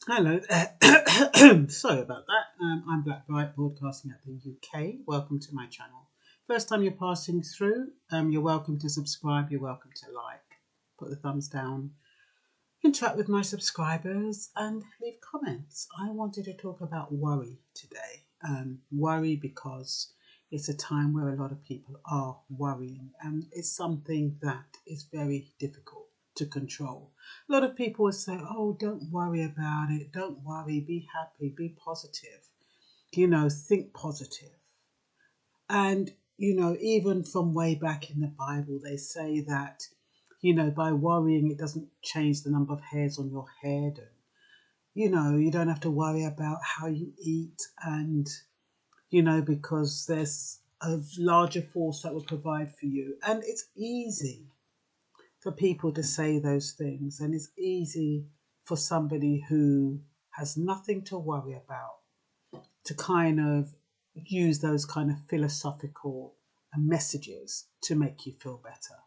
Hello there. Sorry about that. I'm Blackbright, broadcasting at the UK. Welcome to my channel. First time you're passing through, you're welcome to subscribe. You're welcome to like, put the thumbs down, interact with my subscribers, and leave comments. I wanted to talk about worry today. Worry because it's a time where a lot of people are worrying, and it's something that is very difficult to control. A lot of people will say, "Oh, don't worry about it. Don't worry. Be happy. Be positive. Think positive." And, even from way back in the Bible, they say that, by worrying, it doesn't change the number of hairs on your head. And, you don't have to worry about how you eat. And, because there's a larger force that will provide for you. And it's easy for people to say those things. And it's easy for somebody who has nothing to worry about to kind of use those kind of philosophical messages to make you feel better.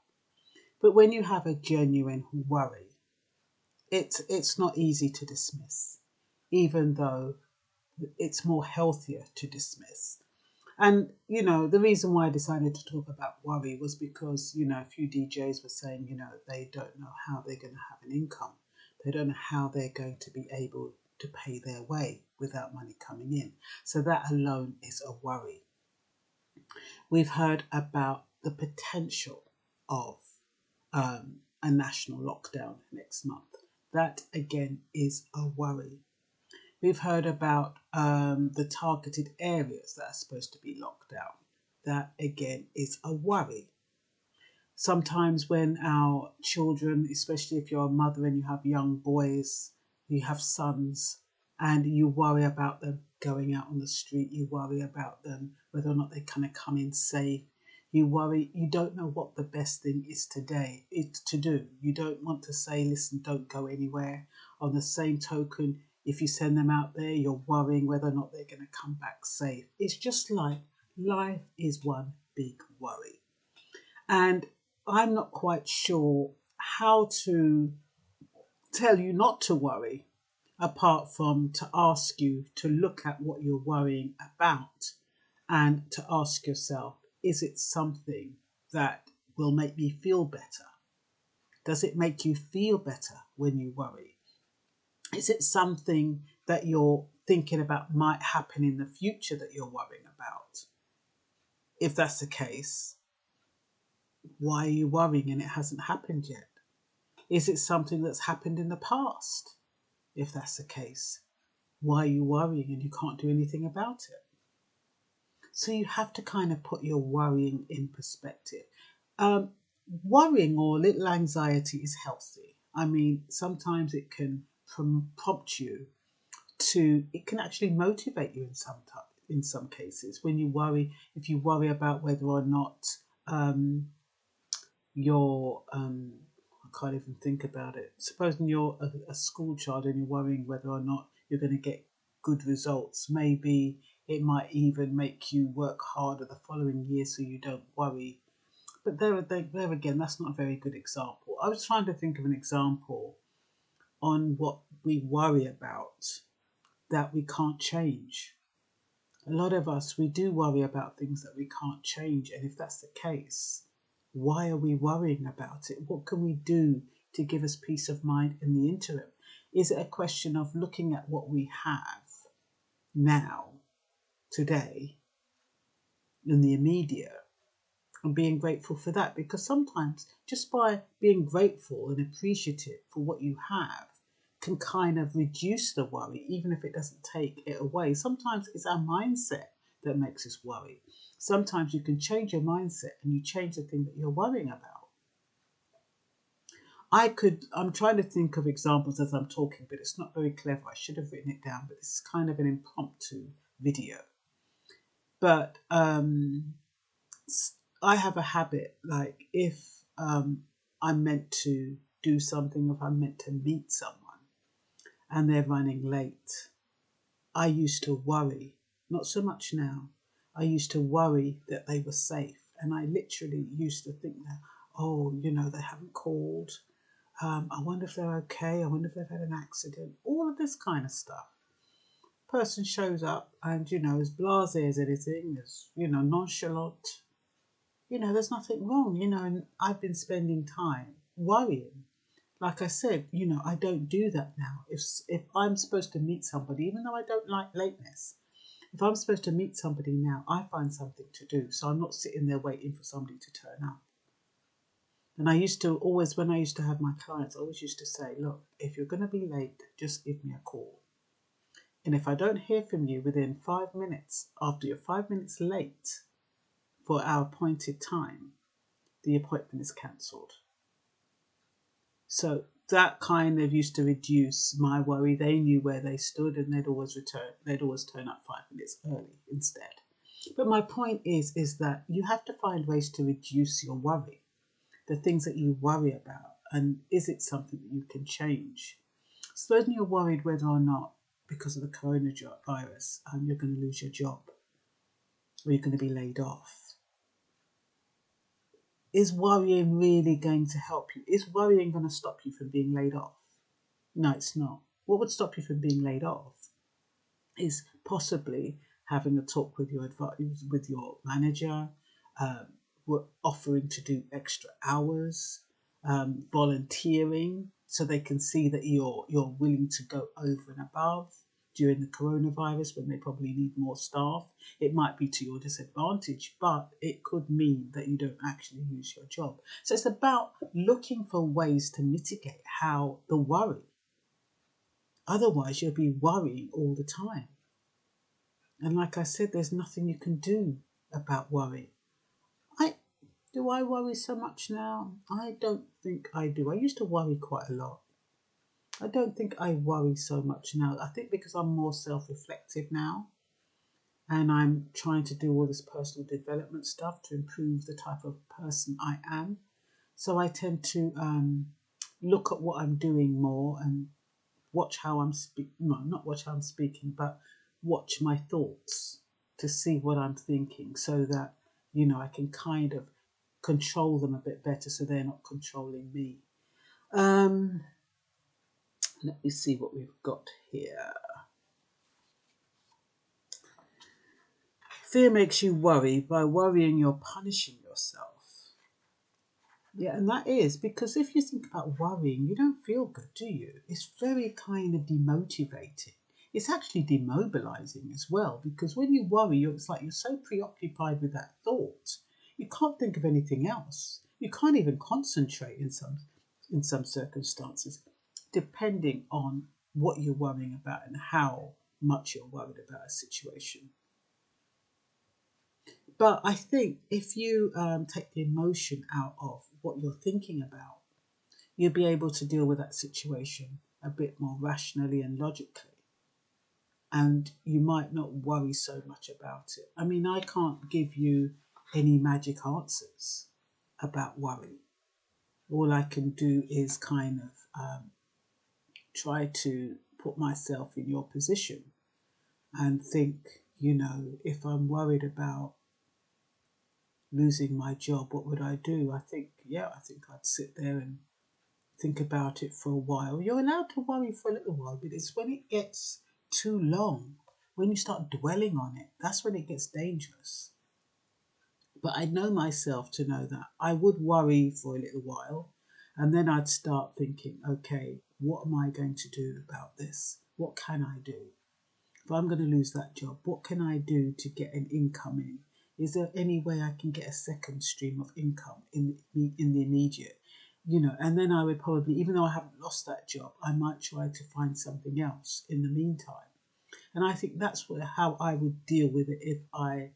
But when you have a genuine worry, it's not easy to dismiss, even though it's more healthier to dismiss. And the reason why I decided to talk about worry was because a few DJs were saying they don't know how they're going to have an income. They don't know how they're going to be able to pay their way without money coming in. So that alone is a worry. We've heard about the potential of a national lockdown next month. That again is a worry. We've heard about the targeted areas that are supposed to be locked down. That again is a worry. Sometimes when our children, especially if you're a mother and you have young boys, you have sons, and you worry about them going out on the street, you worry about them whether or not they're going to come in safe. You worry, you don't know what the best thing is today is to do. You don't want to say, listen, don't go anywhere. On the same token, if you send them out there, you're worrying whether or not they're going to come back safe. It's just like life is one big worry. And I'm not quite sure how to tell you not to worry, apart from to ask you to look at what you're worrying about and to ask yourself, is it something that will make me feel better? Does it make you feel better when you worry? Is it something that you're thinking about might happen in the future that you're worrying about? If that's the case, why are you worrying and it hasn't happened yet? Is it something that's happened in the past? If that's the case, why are you worrying and you can't do anything about it? So you have to kind of put your worrying in perspective. Um, Worrying or little anxiety is healthy. I mean, sometimes it can prompt you it can actually motivate you in some cases. When you worry, if you worry about whether or not um, you're I can't even think about it. Supposing you're a school child and you're worrying whether or not you're going to get good results, maybe it might even make you work harder the following year so you don't worry. But there again, that's not a very good example. I was trying to think of an example on what we worry about that we can't change. A lot of us, we do worry about things that we can't change. And if that's the case, why are we worrying about it? What can we do to give us peace of mind in the interim? Is it a question of looking at what we have now, today, in the immediate, and being grateful for that? Because sometimes just by being grateful and appreciative for what you have can kind of reduce the worry, even if it doesn't take it away. Sometimes it's our mindset that makes us worry. Sometimes you can change your mindset and you change the thing that you're worrying about. I'm trying to think of examples as I'm talking, but it's not very clever. I should have written it down, but this is kind of an impromptu video. But I have a habit, like if I'm meant to do something, if I'm meant to meet someone and they're running late, I used to worry, not so much now. I used to worry that they were safe. And I literally used to think that, oh, they haven't called. I wonder if they're okay. I wonder if they've had an accident. All of this kind of stuff. Person shows up and, as blasé as anything, as, nonchalant. There's nothing wrong, and I've been spending time worrying. Like I said, I don't do that now. If I'm supposed to meet somebody, even though I don't like lateness, if I'm supposed to meet somebody now, I find something to do. So I'm not sitting there waiting for somebody to turn up. And I used to always, when I used to have my clients, I always used to say, look, if you're going to be late, just give me a call. And if I don't hear from you within 5 minutes, after you're 5 minutes late for our appointed time, the appointment is cancelled. So that kind of used to reduce my worry. They knew where they stood and they'd always turn up 5 minutes early instead. But my point is that you have to find ways to reduce your worry, the things that you worry about, and is it something that you can change? Suppose you're worried whether or not, because of the coronavirus, you're going to lose your job or you're going to be laid off. Is worrying really going to help you? Is worrying going to stop you from being laid off? No, it's not. What would stop you from being laid off is possibly having a talk with your manager, offering to do extra hours, volunteering, so they can see that you're willing to go over and above during the coronavirus when they probably need more staff. It might be to your disadvantage, but it could mean that you don't actually lose your job. So it's about looking for ways to mitigate the worry. Otherwise, you'll be worrying all the time. And like I said, there's nothing you can do about worry. Do I worry so much now? I don't think I do. I used to worry quite a lot. I don't think I worry so much now. I think because I'm more self-reflective now and I'm trying to do all this personal development stuff to improve the type of person I am. So I tend to look at what I'm doing more and watch how I'm speaking. No, not watch how I'm speaking, but watch my thoughts to see what I'm thinking so that, I can kind of control them a bit better so they're not controlling me. Let me see what we've got here. Fear makes you worry. By worrying, you're punishing yourself. Yeah, and that is because if you think about worrying, you don't feel good, do you? It's very kind of demotivating. It's actually demobilizing as well, because when you worry, it's like you're so preoccupied with that thought, you can't think of anything else. You can't even concentrate in some circumstances, depending on what you're worrying about and how much you're worried about a situation. But I think if you take the emotion out of what you're thinking about, you'll be able to deal with that situation a bit more rationally and logically. And you might not worry so much about it. I mean, I can't give you any magic answers about worry. All I can do is kind of try to put myself in your position and think, if I'm worried about losing my job, what would I do? I think I'd sit there and think about it for a while. You're allowed to worry for a little while, but it's when it gets too long, when you start dwelling on it, that's when it gets dangerous. But I know myself to know that I would worry for a little while, and then I'd start thinking, okay, what am I going to do about this? What can I do? If I'm going to lose that job, what can I do to get an income in? Is there any way I can get a second stream of income in the immediate? And then I would probably, even though I haven't lost that job, I might try to find something else in the meantime. And I think that's how I would deal with it if I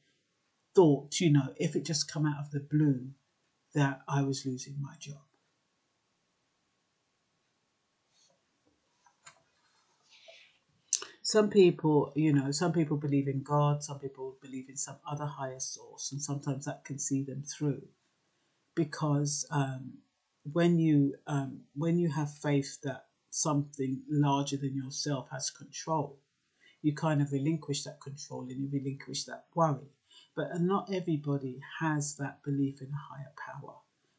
thought, if it just come out of the blue that I was losing my job. Some people, some people believe in God, some people believe in some other higher source, and sometimes that can see them through. Because when you have faith that something larger than yourself has control, you kind of relinquish that control and you relinquish that worry. But not everybody has that belief in a higher power.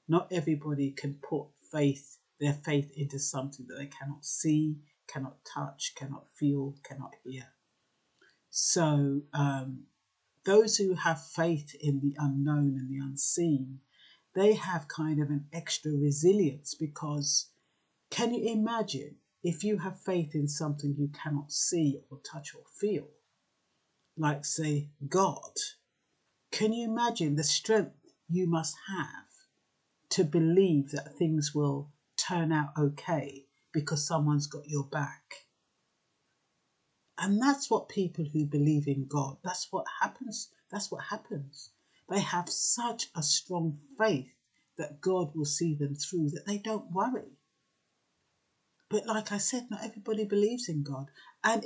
Not everybody can put faith their faith into something that they cannot see, cannot touch, cannot feel, cannot hear. So those who have faith in the unknown and the unseen, they have kind of an extra resilience, because can you imagine if you have faith in something you cannot see or touch or feel, like say God? Can you imagine the strength you must have to believe that things will turn out okay because someone's got your back? And that's what people who believe in God, that's what happens. That's what happens. They have such a strong faith that God will see them through that they don't worry. But like I said, not everybody believes in God. And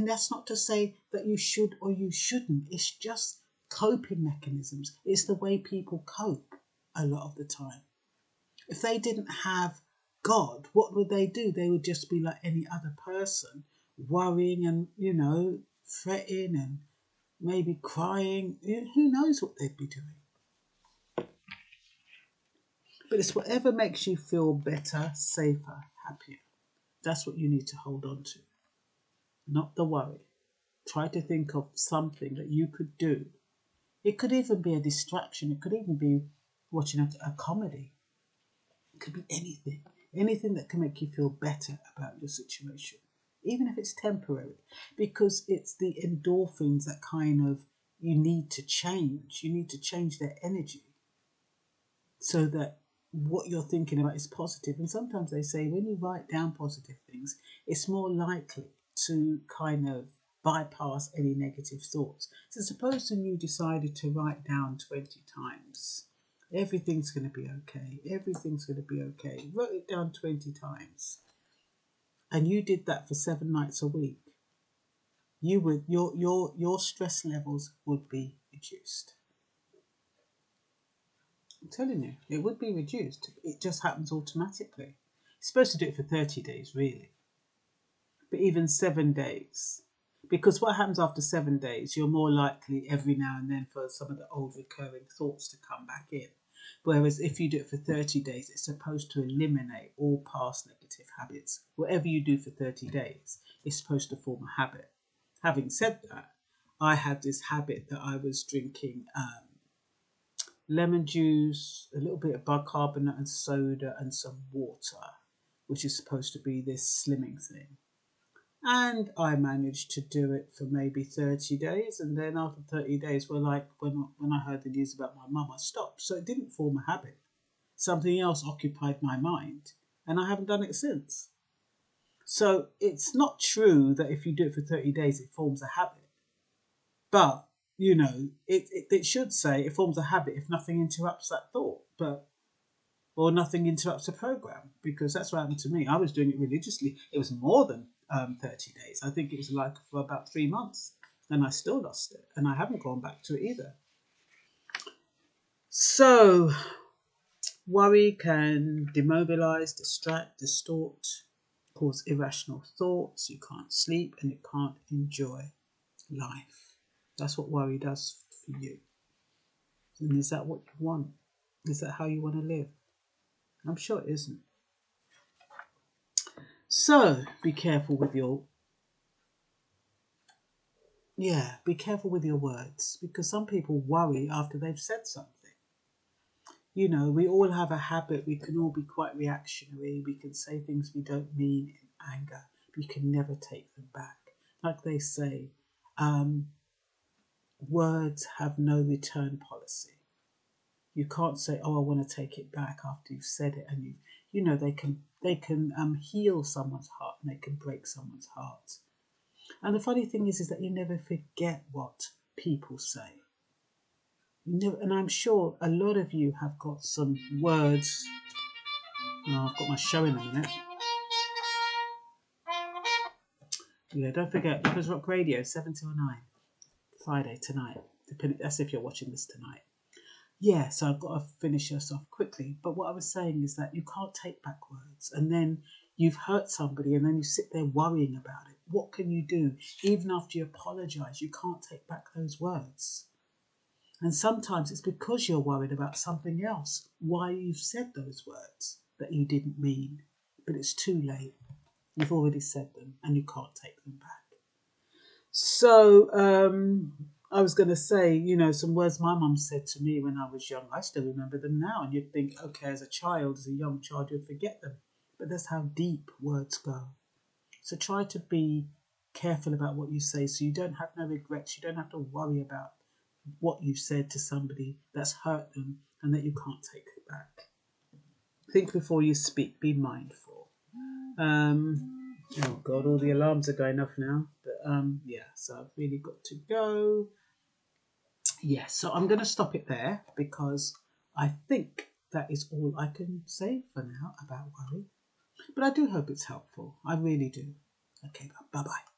that's not to say that you should or you shouldn't. It's just coping mechanisms. It's the way people cope a lot of the time. If they didn't have God, what would they do? They would just be like any other person, worrying and, fretting and maybe crying. Who knows what they'd be doing? But it's whatever makes you feel better, safer, happier. That's what you need to hold on to, not the worry. Try to think of something that you could do. It could even be a distraction. It could even be watching a comedy. It could be anything that can make you feel better about your situation, even if it's temporary, because it's the endorphins that kind of you need to change. You need to change their energy so that what you're thinking about is positive. And sometimes they say when you write down positive things, it's more likely to kind of bypass any negative thoughts. So suppose when you decided to write down 20 times, everything's going to be okay, everything's going to be okay. Wrote it down 20 times. And you did that for 7 nights a week. You would your stress levels would be reduced. I'm telling you, it would be reduced. It just happens automatically. You're supposed to do it for 30 days, really. But even 7 days. Because what happens after 7 days, you're more likely every now and then for some of the old recurring thoughts to come back in. Whereas if you do it for 30 days, it's supposed to eliminate all past negative habits. Whatever you do for 30 days is supposed to form a habit. Having said that, I had this habit that I was drinking lemon juice, a little bit of bicarbonate and soda and some water, which is supposed to be this slimming thing. And I managed to do it for maybe 30 days. And then after 30 days, when I heard the news about my mum, I stopped. So it didn't form a habit. Something else occupied my mind. And I haven't done it since. So it's not true that if you do it for 30 days, it forms a habit. But, it should say it forms a habit if nothing interrupts that thought. Or nothing interrupts the program, because that's what happened to me. I was doing it religiously. It was more than 30 days. I think it was like for about 3 months, and I still lost it, and I haven't gone back to it either. So worry can demobilize, distract, distort, cause irrational thoughts. You can't sleep and you can't enjoy life. That's what worry does for you. And is that what you want? Is that how you want to live? I'm sure it isn't. So be careful with your words, because some people worry after they've said something. We all have a habit. We can all be quite reactionary. We can say things we don't mean in anger, but you can never take them back. Like they say, words have no return policy. You can't say, "Oh, I want to take it back," after you've said it, and they can heal someone's heart and they can break someone's heart. And the funny thing is that you never forget what people say. And I'm sure a lot of you have got some words. Oh, I've got my show in a minute. Yeah, don't forget, Lovers Rock Radio, 7 till 9, Friday tonight. That's if you're watching this tonight. Yeah, so I've got to finish this off quickly. But what I was saying is that you can't take back words. And then you've hurt somebody and then you sit there worrying about it. What can you do? Even after you apologise, you can't take back those words. And sometimes it's because you're worried about something else, why you've said those words that you didn't mean. but it's too late. You've already said them and you can't take them back. So I was going to say, you know, some words my mum said to me when I was young. I still remember them now. And you'd think, okay, as a child, as a young child, you'd forget them. But that's how deep words go. So try to be careful about what you say so you don't have no regrets. You don't have to worry about what you've said to somebody that's hurt them and that you can't take it back. Think before you speak. Be mindful. Oh God, all the alarms are going off now. But yeah, so I've really got to go. Yeah, so I'm going to stop it there because I think that is all I can say for now about worry. But I do hope it's helpful. I really do. Okay, bye-bye.